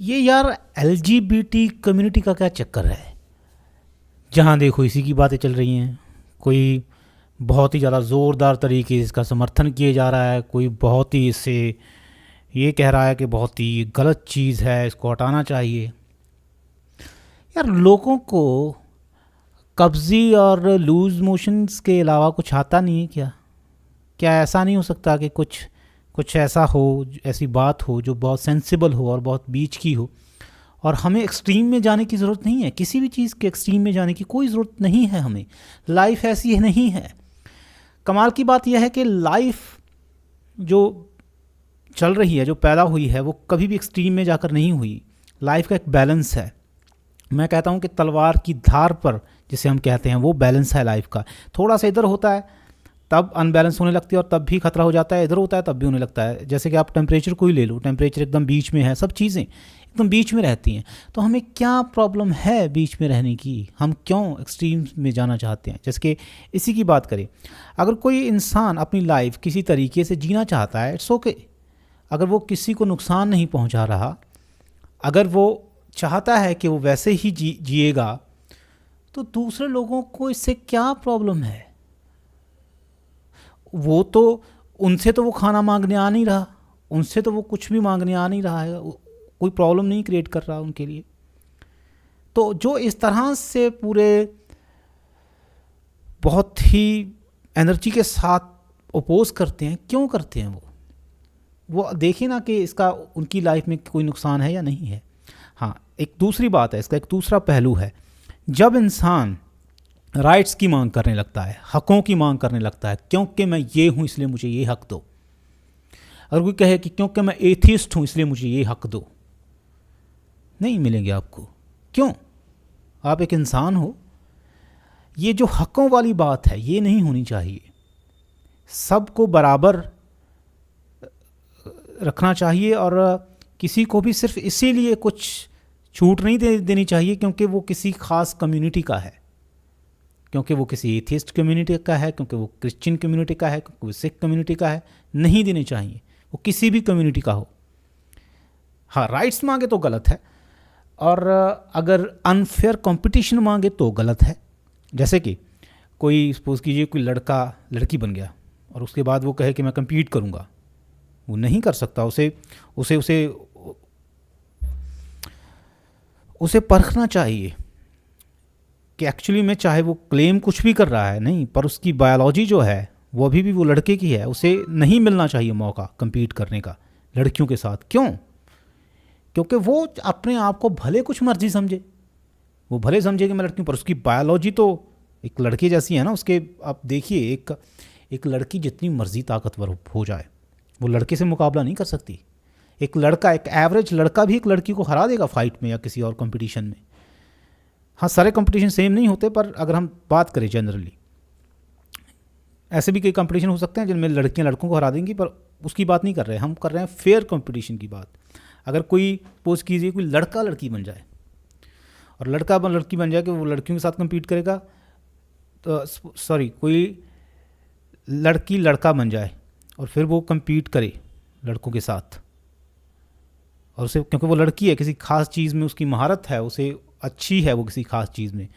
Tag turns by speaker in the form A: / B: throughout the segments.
A: ये यार LGBT community का क्या चक्कर है? जहाँ देखो इसी की बातें चल रही हैं। कोई बहुत ही ज़्यादा ज़ोरदार तरीके से इसका समर्थन किए जा रहा है, कोई बहुत ही इससे ये कह रहा है कि बहुत ही गलत चीज़ है, इसको हटाना चाहिए। यार लोगों को कब्ज़ी और लूज़ मोशंस के अलावा कुछ आता नहीं है क्या? क्या ऐसा नहीं हो सकता कि कुछ कुछ ऐसा हो, ऐसी बात हो जो बहुत सेंसिबल हो और बहुत बीच की हो? और हमें एक्सट्रीम में जाने की ज़रूरत नहीं है, किसी भी चीज़ के एक्सट्रीम में जाने की कोई ज़रूरत नहीं है हमें। लाइफ ऐसी नहीं है। कमाल की बात यह है कि लाइफ जो चल रही है, जो पैदा हुई है, वो कभी भी एक्सट्रीम में जाकर नहीं हुई। लाइफ का एक बैलेंस है। मैं कहता हूँ कि तलवार की धार पर जिसे हम कहते हैं वो बैलेंस है लाइफ का। थोड़ा सा इधर होता है तब अनबैलेंस होने लगती है और तब भी खतरा हो जाता है, इधर होता है तब भी होने लगता है। जैसे कि आप टेम्परेचर को ही ले लो, टेम्परेचर एकदम बीच में है, सब चीज़ें एकदम बीच में रहती हैं। तो हमें क्या प्रॉब्लम है बीच में रहने की? हम क्यों एक्सट्रीम में जाना चाहते हैं? जैसे कि इसी की बात करें, अगर कोई इंसान अपनी लाइफ किसी तरीके से जीना चाहता है, इट्स ओके। अगर वो किसी को नुकसान नहीं पहुंचा रहा, अगर वो चाहता है कि वो वैसे ही जिएगा, तो दूसरे लोगों को इससे क्या प्रॉब्लम है? वो तो, उनसे तो वो खाना मांगने आ नहीं रहा, उनसे तो वो कुछ भी मांगने आ नहीं रहा है, कोई प्रॉब्लम नहीं क्रिएट कर रहा उनके लिए। तो जो इस तरह से पूरे बहुत ही एनर्जी के साथ ओपोज करते हैं, क्यों करते हैं वो देखें ना कि इसका उनकी लाइफ में कोई नुकसान है या नहीं है। हाँ, एक दूसरी बात है, इसका एक दूसरा पहलू है। जब इंसान राइट्स की मांग करने लगता है, हकों की मांग करने लगता है, क्योंकि मैं ये हूँ इसलिए मुझे ये हक दो। अगर कोई कहे कि क्योंकि मैं एथिस्ट हूँ इसलिए मुझे ये हक दो, नहीं मिलेंगे आपको। क्यों? आप एक इंसान हो। ये जो हकों वाली बात है ये नहीं होनी चाहिए। सबको बराबर रखना चाहिए और किसी को भी सिर्फ इसीलिए कुछ छूट नहीं देनी चाहिए क्योंकि वो किसी खास कम्युनिटी का है, क्योंकि वो किसी एथिस्ट कम्युनिटी का है, क्योंकि वो क्रिश्चियन कम्युनिटी का है, क्योंकि वो सिख कम्युनिटी का है। नहीं देने चाहिए, वो किसी भी कम्युनिटी का हो। हाँ, राइट्स मांगे तो गलत है, और अगर अनफेयर कंपटीशन मांगे तो गलत है। जैसे कि कोई सपोज कीजिए कोई लड़का लड़की बन गया और उसके बाद वो कहे कि मैं compete करूँगा, वो नहीं कर सकता। उसे उसे उसे उसे परखना चाहिए कि एक्चुअली में, चाहे वो क्लेम कुछ भी कर रहा है नहीं, पर उसकी बायोलॉजी जो है वो अभी भी वो लड़के की है। उसे नहीं मिलना चाहिए मौका compete करने का लड़कियों के साथ। क्यों? क्योंकि वो अपने आप को भले कुछ मर्जी समझे, वो भले समझे कि मैं लड़की हूँ, पर उसकी बायोलॉजी तो एक लड़के जैसी है ना। उसके आप देखिए, एक लड़की जितनी मर्जी ताकतवर हो जाए, वो लड़के से मुकाबला नहीं कर सकती। एक लड़का, एक एवरेज लड़का भी एक लड़की को हरा देगा फाइट में या किसी और कंपटीशन में। हाँ, सारे कंपटीशन सेम नहीं होते, पर अगर हम बात करें जनरली, ऐसे भी कई कंपटीशन हो सकते हैं जिनमें लड़कियां लड़कों को हरा देंगी, पर उसकी बात नहीं कर रहे हैं। हम कर रहे हैं फेयर कंपटीशन की बात। अगर कोई पोज कीजिए कोई लड़का लड़की बन जाए और लड़का लड़की बन जाए कि वो लड़कियों के साथ compete करेगा, तो सॉरी, कोई लड़की लड़का बन जाए और फिर वो compete करे लड़कों के साथ, और उसे, क्योंकि वो लड़की है, किसी खास चीज़ में उसकी महारत है, उसे अच्छी है वो किसी खास चीज़ में,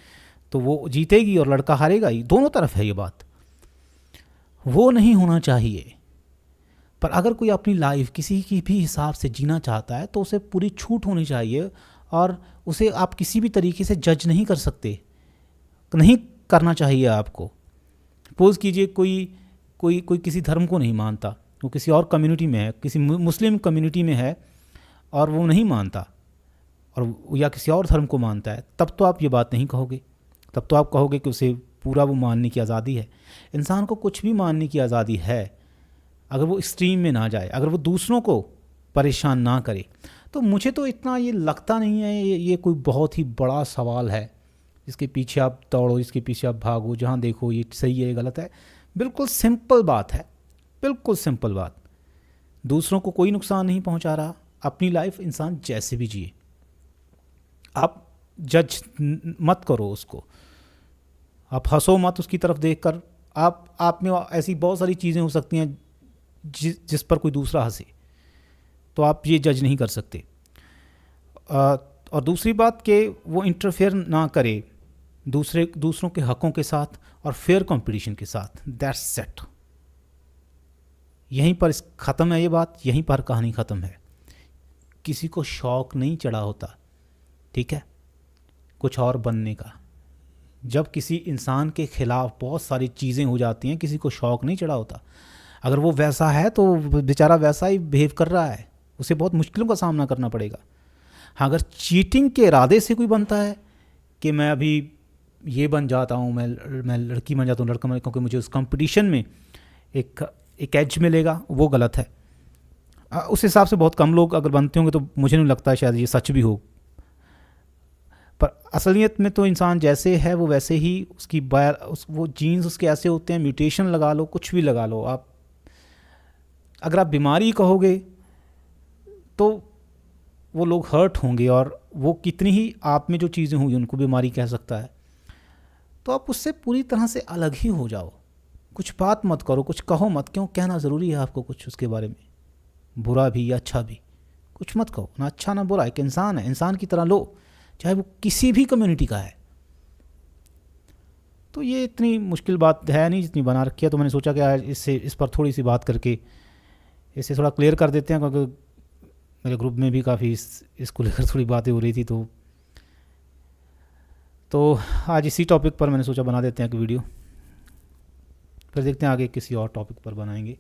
A: तो वो जीतेगी और लड़का हारेगा ही। दोनों तरफ है ये बात। वो नहीं होना चाहिए। पर अगर कोई अपनी लाइफ किसी की भी हिसाब से जीना चाहता है तो उसे पूरी छूट होनी चाहिए, और उसे आप किसी भी तरीके से जज नहीं कर सकते, नहीं करना चाहिए आपको। सपोज कीजिए कोई कोई कोई किसी धर्म को नहीं मानता, वो किसी और कम्युनिटी में है, किसी मुस्लिम कम्युनिटी में है और वो नहीं मानता, और या किसी और धर्म को मानता है, तब तो आप ये बात नहीं कहोगे। तब तो आप कहोगे कि उसे पूरा वो मानने की आज़ादी है। इंसान को कुछ भी मानने की आज़ादी है, अगर वो एक्सट्रीम में ना जाए, अगर वो दूसरों को परेशान ना करे। तो मुझे तो इतना ये लगता नहीं है ये कोई बहुत ही बड़ा सवाल है जिसके पीछे आप दौड़ो, जिसके पीछे आप भागो, जहाँ देखो ये सही है ये गलत है। बिल्कुल सिंपल बात है, बिल्कुल सिंपल बात। दूसरों को कोई नुकसान नहीं पहुँचा रहा, अपनी लाइफ इंसान जैसे भी जिए। आप जज मत करो उसको, आप हंसो मत उसकी तरफ देखकर। आप में ऐसी बहुत सारी चीज़ें हो सकती हैं जिस पर कोई दूसरा हंसे, तो आप ये जज नहीं कर सकते। और दूसरी बात कि वो इंटरफेयर ना करे दूसरों के हकों के साथ और फेयर कंपटीशन के साथ। That's set. यहीं पर ख़त्म है ये बात, यहीं पर कहानी ख़त्म है। किसी को शौक़ नहीं चढ़ा होता, ठीक है, कुछ और बनने का। जब किसी इंसान के ख़िलाफ़ बहुत सारी चीज़ें हो जाती हैं, किसी को शौक़ नहीं चढ़ा होता। अगर वो वैसा है तो बेचारा वैसा ही बिहेव कर रहा है, उसे बहुत मुश्किलों का सामना करना पड़ेगा। हाँ, अगर चीटिंग के इरादे से कोई बनता है कि मैं अभी ये बन जाता हूँ, मैं लड़की बन जाता हूँ, लड़का बन, क्योंकि मुझे उस कंपटीशन में एक एज मिलेगा, वो गलत है। उस हिसाब से बहुत कम लोग अगर बनते होंगे तो मुझे नहीं लगता शायद ये सच भी हो। पर असलियत में तो इंसान जैसे है वो वैसे ही उसकी वो जीन्स उसके ऐसे होते हैं, म्यूटेशन लगा लो, कुछ भी लगा लो आप। अगर आप बीमारी कहोगे तो वो लोग हर्ट होंगे, और वो कितनी ही आप में जो चीज़ें होंगी उनको बीमारी कह सकता है। तो आप उससे पूरी तरह से अलग ही हो जाओ, कुछ बात मत करो, कुछ कहो मत। क्यों कहना ज़रूरी है आपको कुछ उसके बारे में, बुरा भी या अच्छा भी? कुछ मत कहो, ना अच्छा ना बुरा। एक इंसान है, इंसान की तरह लो, चाहे वो किसी भी कम्युनिटी का है। तो ये इतनी मुश्किल बात है नहीं जितनी बना रखी है। तो मैंने सोचा कि आज इस पर थोड़ी सी बात करके इसे थोड़ा क्लियर कर देते हैं, क्योंकि मेरे ग्रुप में भी काफ़ी इसको लेकर थोड़ी बातें हो रही थी। तो आज इसी टॉपिक पर मैंने सोचा बना देते हैं एक वीडियो, फिर देखते हैं आगे किसी और टॉपिक पर बनाएंगे।